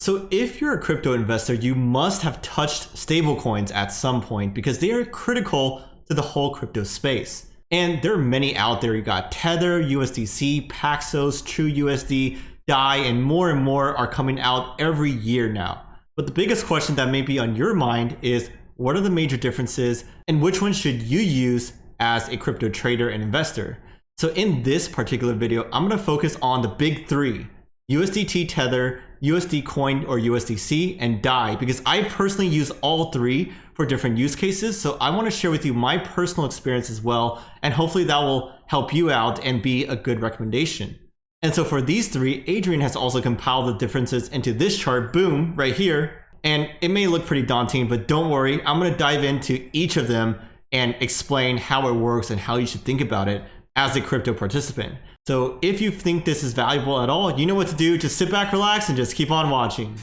So if you're a crypto investor, you must have touched stablecoins at some point because they are critical to the whole crypto space. And there are many out there. You got Tether, USDC, Paxos, TrueUSD, DAI, and more are coming out every year now. But the biggest question that may be on your mind is, what are the major differences and which one should you use as a crypto trader and investor? So in this particular video, I'm going to focus on the big three: USDT Tether, USD Coin or USDC, and DAI, because I personally use all three for different use cases. So I want to share with you my personal experience as well, and hopefully that will help you out and be a good recommendation. And so for these three, Adrian has also compiled the differences into this chart, boom, right here. And it may look pretty daunting, but don't worry, I'm going to dive into each of them and explain how it works and how you should think about it as a crypto participant. So if you think this is valuable at all, you know what to do. Just sit back, relax, and just keep on watching.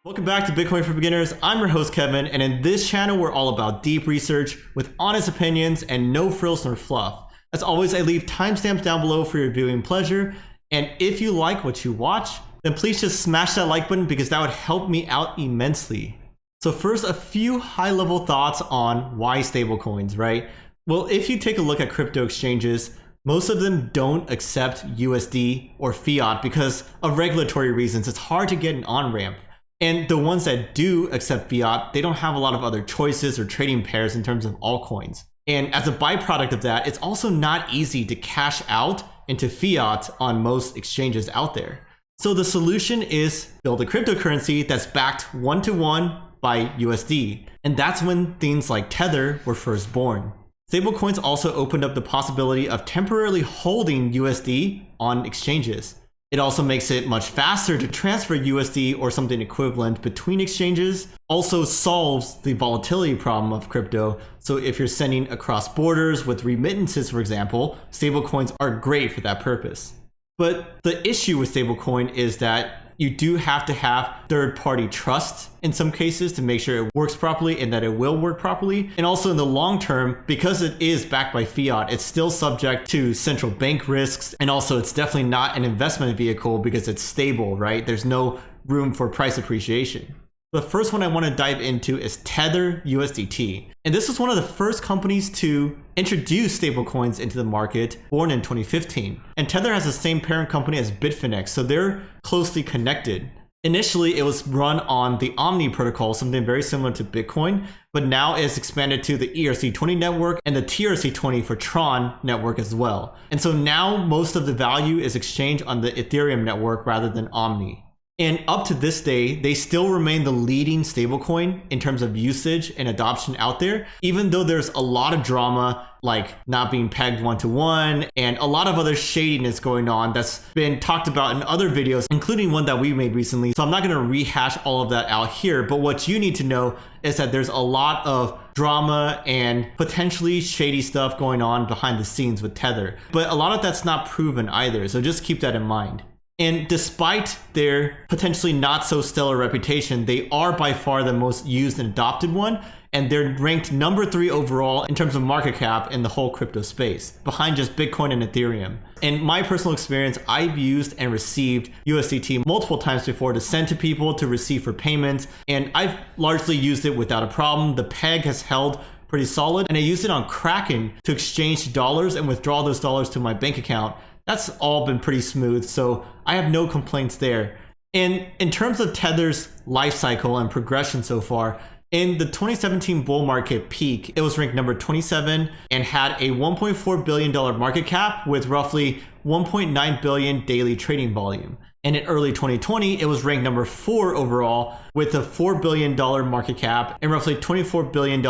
Welcome back to Bitcoin for Beginners. I'm your host, Kevin, and in this channel, we're all about deep research with honest opinions and no frills nor fluff. As always, I leave timestamps down below for your viewing pleasure. And if you like what you watch, then please just smash that like button because that would help me out immensely. So first, a few high-level thoughts on why stablecoins, right? Well, if you take a look at crypto exchanges, most of them don't accept USD or fiat because of regulatory reasons. It's hard to get an on-ramp. And the ones that do accept fiat, they don't have a lot of other choices or trading pairs in terms of altcoins. And as a byproduct of that, it's also not easy to cash out into fiat on most exchanges out there. So the solution is build a cryptocurrency that's backed one-to-one by USD. And that's when things like Tether were first born. Stablecoins also opened up the possibility of temporarily holding USD on exchanges. It also makes it much faster to transfer USD or something equivalent between exchanges. Also solves the volatility problem of crypto. So if you're sending across borders with remittances, for example, stablecoins are great for that purpose. But the issue with stablecoin is that you do have to have third-party trust in some cases to make sure it works properly and that it will work properly. And also in the long term, because it is backed by fiat, it's still subject to central bank risks. And also it's definitely not an investment vehicle because it's stable, right? There's no room for price appreciation. The first one I want to dive into is Tether USDT. And this was one of the first companies to introduce stablecoins into the market, born in 2015. And Tether has the same parent company as Bitfinex, so they're closely connected. Initially, it was run on the Omni protocol, something very similar to Bitcoin, but now it's expanded to the ERC20 network and the TRC20 for Tron network as well. And so now most of the value is exchanged on the Ethereum network rather than Omni. And up to this day, they still remain the leading stablecoin in terms of usage and adoption out there, even though there's a lot of drama like not being pegged one-to-one and a lot of other shadiness going on that's been talked about in other videos, including one that we made recently. So I'm not going to rehash all of that out here, but what you need to know is that there's a lot of drama and potentially shady stuff going on behind the scenes with Tether, but a lot of that's not proven either. So just keep that in mind. And despite their potentially not so stellar reputation, they are by far the most used and adopted one. And they're ranked number 3 overall in terms of market cap in the whole crypto space, behind just Bitcoin and Ethereum. In my personal experience, I've used and received USDT multiple times before to send to people, to receive for payments. And I've largely used it without a problem. The peg has held pretty solid. And I used it on Kraken to exchange dollars and withdraw those dollars to my bank account. That's all been pretty smooth, so I have no complaints there. And in terms of Tether's life cycle and progression so far, in the 2017 bull market peak, it was ranked number 27 and had a $1.4 billion market cap with roughly 1.9 billion daily trading volume. And in early 2020, it was ranked number 4 overall with a $4 billion market cap and roughly $24 billion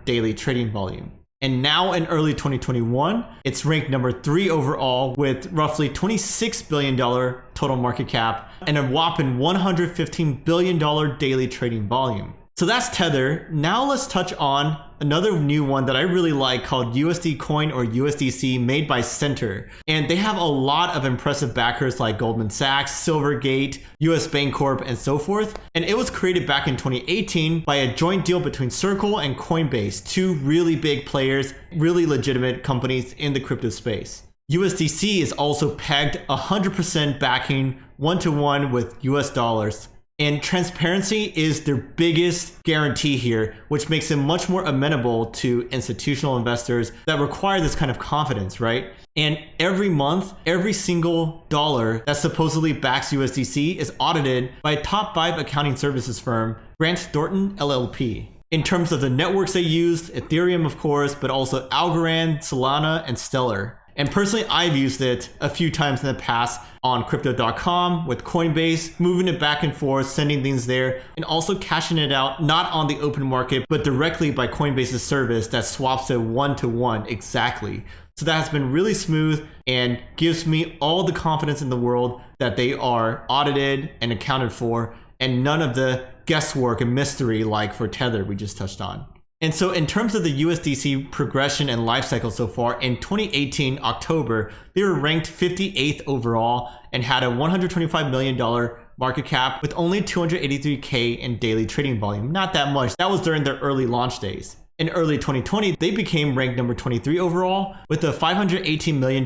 daily trading volume. And now in early 2021, it's ranked number 3 overall with roughly $26 billion total market cap and a whopping $115 billion daily trading volume. So that's Tether. Now let's touch on another new one that I really like called USD Coin or USDC, made by Center. And they have a lot of impressive backers like Goldman Sachs, Silvergate, US Bancorp, and so forth. And it was created back in 2018 by a joint deal between Circle and Coinbase, 2 really big players, really legitimate companies in the crypto space. USDC is also pegged 100% backing 1-to-1 with US dollars. And transparency is their biggest guarantee here, which makes it much more amenable to institutional investors that require this kind of confidence, right? And every month, every single dollar that supposedly backs USDC is audited by a top 5 accounting services firm, Grant Thornton LLP. In terms of the networks they used, Ethereum, of course, but also Algorand, Solana, and Stellar. And personally, I've used it a few times in the past on crypto.com with Coinbase, moving it back and forth, sending things there, and also cashing it out, not on the open market, but directly by Coinbase's service that swaps it 1-to-1 exactly. So that has been really smooth and gives me all the confidence in the world that they are audited and accounted for, and none of the guesswork and mystery like for Tether we just touched on. And so in terms of the USDC progression and life cycle so far, in 2018 October, they were ranked 58th overall and had a $125 million market cap with only 283K in daily trading volume. Not that much. That was during their early launch days. In early 2020, they became ranked number 23 overall with a $518 million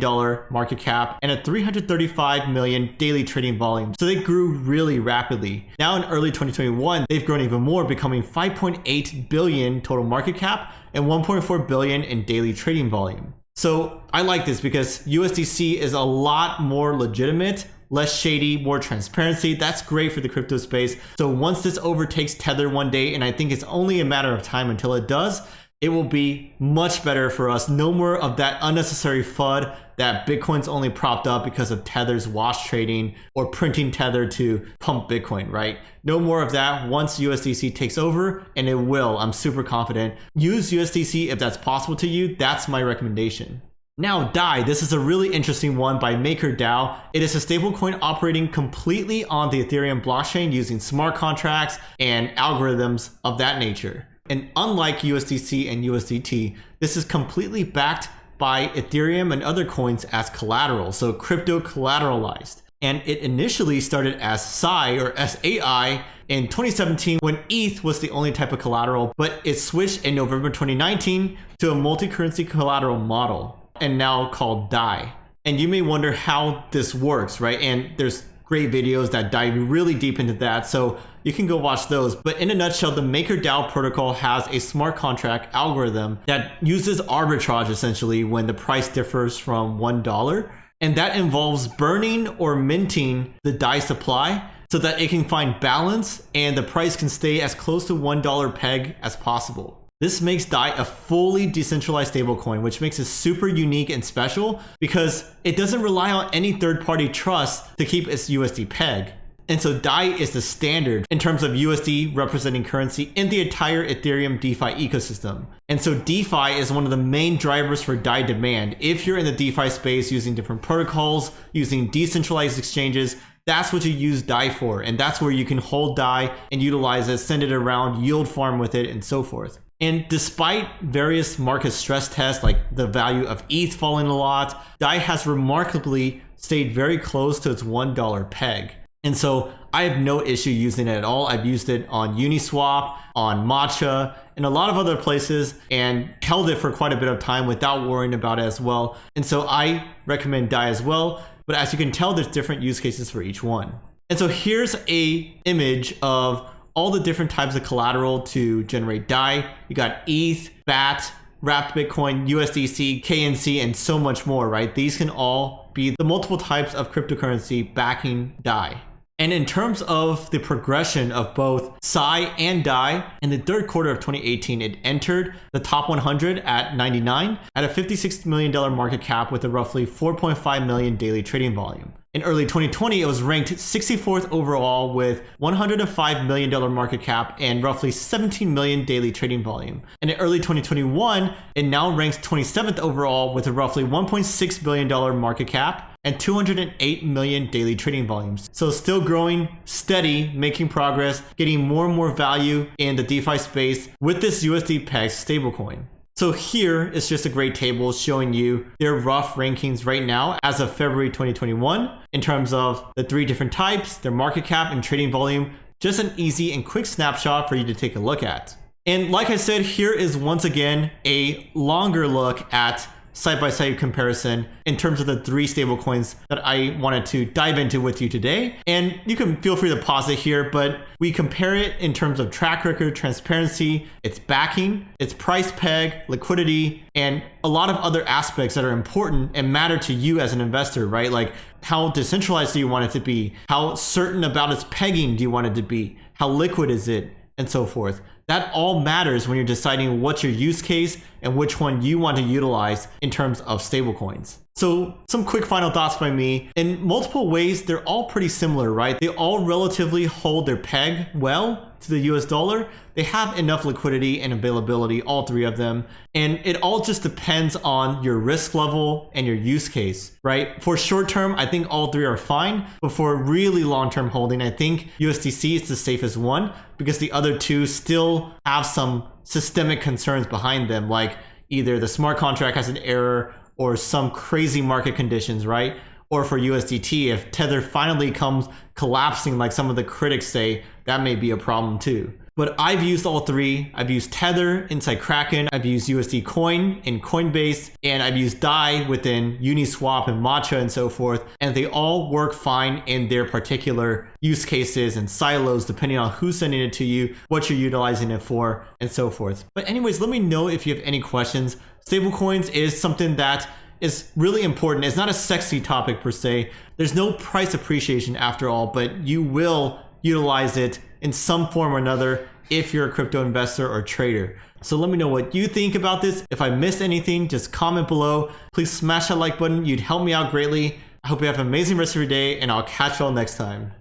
market cap and a 335 million daily trading volume. So they grew really rapidly. Now in early 2021, they've grown even more, becoming 5.8 billion total market cap and 1.4 billion in daily trading volume. So I like this because USDC is a lot more legitimate, less shady, more transparency. That's great for the crypto space. So once this overtakes Tether one day, and I think it's only a matter of time until it does, it will be much better for us. No more of that unnecessary FUD that Bitcoin's only propped up because of Tether's wash trading or printing Tether to pump Bitcoin, right? No more of that once USDC takes over, and it will. I'm super confident. Use USDC if that's possible to you. That's my recommendation. Now DAI, this is a really interesting one by MakerDAO. It is a stablecoin operating completely on the Ethereum blockchain using smart contracts and algorithms of that nature. And unlike USDC and USDT, this is completely backed by Ethereum and other coins as collateral, so crypto collateralized. And it initially started as SAI or SAI in 2017 when ETH was the only type of collateral, but it switched in November 2019 to a multi-currency collateral model, and now called DAI. And you may wonder how this works, right? And there's great videos that dive really deep into that, so you can go watch those. But in a nutshell, the MakerDAO protocol has a smart contract algorithm that uses arbitrage essentially when the price differs from $1. And that involves burning or minting the DAI supply so that it can find balance and the price can stay as close to $1 peg as possible. This makes DAI a fully decentralized stablecoin, which makes it super unique and special because it doesn't rely on any third-party trust to keep its USD peg. And so DAI is the standard in terms of USD representing currency in the entire Ethereum DeFi ecosystem. And so DeFi is one of the main drivers for DAI demand. If you're in the DeFi space using different protocols, using decentralized exchanges, that's what you use DAI for. And that's where you can hold DAI and utilize it, send it around, yield farm with it, and so forth. And despite various market stress tests, like the value of ETH falling a lot, DAI has remarkably stayed very close to its $1 peg. And so I have no issue using it at all. I've used it on Uniswap, on Matcha, and a lot of other places, and held it for quite a bit of time without worrying about it as well. And so I recommend DAI as well. But as you can tell, there's different use cases for each one. And so here's a image of all the different types of collateral to generate DAI. You got ETH, BAT, wrapped Bitcoin, USDC, KNC, and so much more, right? These can all be the multiple types of cryptocurrency backing DAI. And in terms of the progression of both SAI and DAI, in the third quarter of 2018, it entered the top 100 at 99 at a $56 million market cap with a roughly 4.5 million daily trading volume. In early 2020, it was ranked 64th overall with $105 million market cap and roughly 17 million daily trading volume. And in early 2021, it now ranks 27th overall with a roughly $1.6 billion market cap and 208 million daily trading volumes. So still growing, steady, making progress, getting more and more value in the DeFi space with this USD peg stablecoin. So here is just a great table showing you their rough rankings right now as of February 2021 in terms of the 3 different types, their market cap and trading volume. Just an easy and quick snapshot for you to take a look at. And like I said, here is once again a longer look at side-by-side comparison in terms of the 3 stablecoins that I wanted to dive into with you today. And you can feel free to pause it here, but we compare it in terms of track record, transparency, its backing, its price peg, liquidity, and a lot of other aspects that are important and matter to you as an investor, right? Like, how decentralized do you want it to be? How certain about its pegging do you want it to be? How liquid is it? And so forth. That all matters when you're deciding what's your use case and which one you want to utilize in terms of stablecoins. So some quick final thoughts by me. In multiple ways, they're all pretty similar, right? They all relatively hold their peg well to the US dollar. They have enough liquidity and availability, all 3 of them. And it all just depends on your risk level and your use case, right? For short term, I think all 3 are fine. But for really long-term holding, I think USDC is the safest one because the other 2 still have some systemic concerns behind them, like either the smart contract has an error or some crazy market conditions, right? Or for USDT, if Tether finally comes collapsing like some of the critics say, that may be a problem too. But I've used all 3. I've used Tether inside Kraken, I've used USD Coin in Coinbase, and I've used DAI within Uniswap and Matcha and so forth. And they all work fine in their particular use cases and silos, depending on who's sending it to you, what you're utilizing it for, and so forth. But anyways, let me know if you have any questions. Stablecoins is something that is really important. It's not a sexy topic per se. There's no price appreciation after all, but you will utilize it in some form or another if you're a crypto investor or trader. So let me know what you think about this. If I missed anything, just comment below. Please smash that like button. You'd help me out greatly. I hope you have an amazing rest of your day, and I'll catch you all next time.